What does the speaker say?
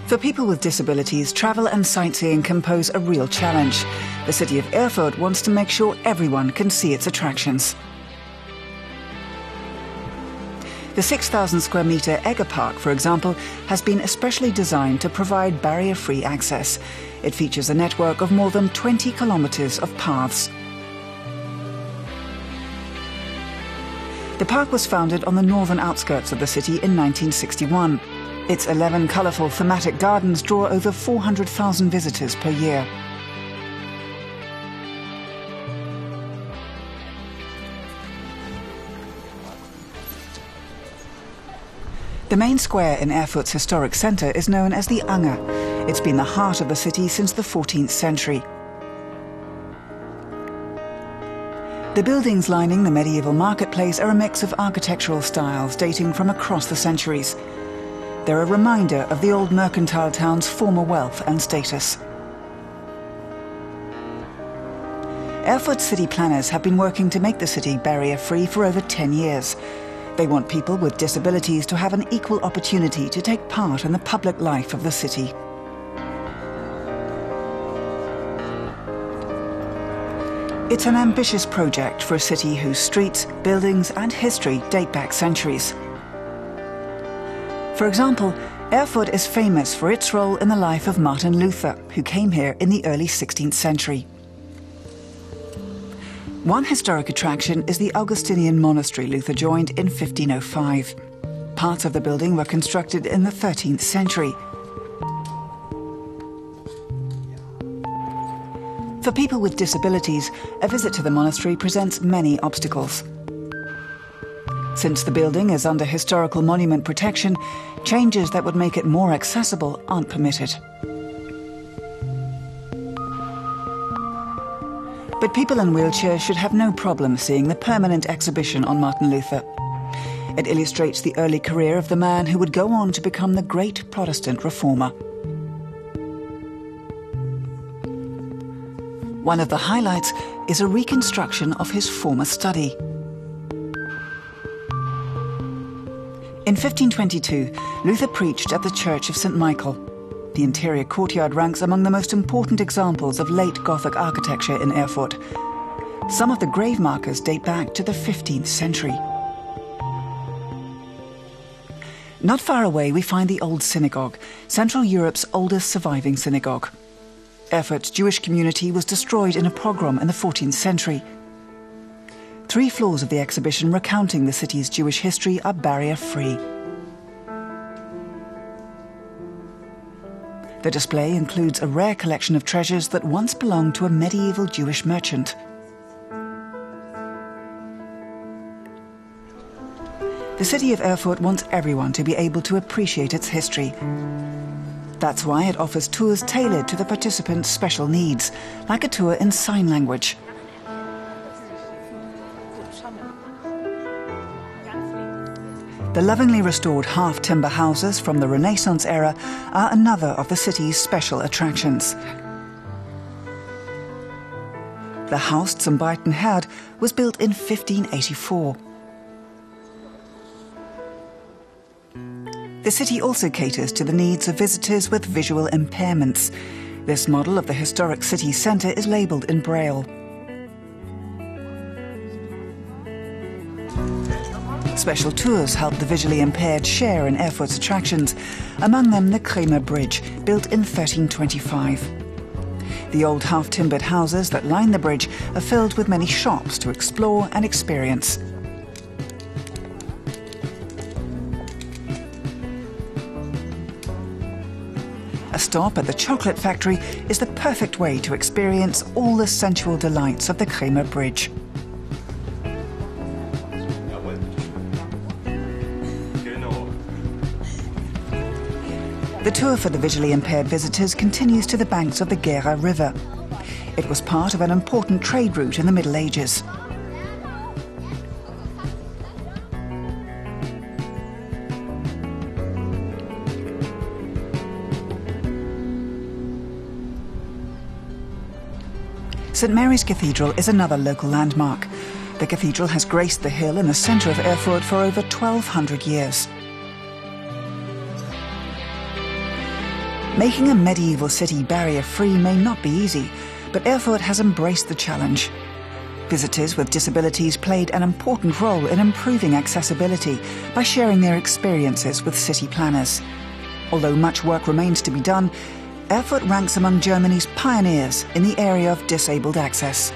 For people with disabilities, travel and sightseeing can pose a real challenge. The city of Erfurt wants to make sure everyone can see its attractions. The 6,000 square metre egapark, for example, has been especially designed to provide barrier-free access. It features a network of more than 20 kilometres of paths. The park was founded on the northern outskirts of the city in 1961. Its 11 colourful thematic gardens draw over 400,000 visitors per year. The main square in Erfurt's historic centre is known as the Anger. It's been the heart of the city since the 14th century. The buildings lining the medieval marketplace are a mix of architectural styles dating from across the centuries. They're a reminder of the old mercantile town's former wealth and status. Erfurt city planners have been working to make the city barrier-free for over 10 years. They want people with disabilities to have an equal opportunity to take part in the public life of the city. It's an ambitious project for a city whose streets, buildings and history date back centuries. For example, Erfurt is famous for its role in the life of Martin Luther, who came here in the early 16th century. One historic attraction is the Augustinian Monastery Luther joined in 1505. Parts of the building were constructed in the 13th century. For people with disabilities, a visit to the monastery presents many obstacles. Since the building is under historical monument protection, changes that would make it more accessible aren't permitted. But people in wheelchairs should have no problem seeing the permanent exhibition on Martin Luther. It illustrates the early career of the man who would go on to become the great Protestant reformer. One of the highlights is a reconstruction of his former study. In 1522, Luther preached at the Church of St. Michael. The interior courtyard ranks among the most important examples of late Gothic architecture in Erfurt. Some of the grave markers date back to the 15th century. Not far away we find the Old Synagogue, Central Europe's oldest surviving synagogue. Erfurt's Jewish community was destroyed in a pogrom in the 14th century. 3 floors of the exhibition recounting the city's Jewish history are barrier-free. The display includes a rare collection of treasures that once belonged to a medieval Jewish merchant. The city of Erfurt wants everyone to be able to appreciate its history. That's why it offers tours tailored to the participants' special needs, like a tour in sign language. The lovingly restored half-timber houses from the Renaissance era are another of the city's special attractions. The Haus zum Breiten Herd was built in 1584. The city also caters to the needs of visitors with visual impairments. This model of the historic city centre is labelled in Braille. Special tours help the visually impaired share in Erfurt's attractions, among them the Kremer Bridge, built in 1325. The old half-timbered houses that line the bridge are filled with many shops to explore and experience. A stop at the chocolate factory is the perfect way to experience all the sensual delights of the Kremer Bridge. The tour for the visually impaired visitors continues to the banks of the Gera River. It was part of an important trade route in the Middle Ages. St. Mary's Cathedral is another local landmark. The cathedral has graced the hill in the centre of Erfurt for over 1,200 years. Making a medieval city barrier-free may not be easy, but Erfurt has embraced the challenge. Visitors with disabilities played an important role in improving accessibility by sharing their experiences with city planners. Although much work remains to be done, Erfurt ranks among Germany's pioneers in the area of disabled access.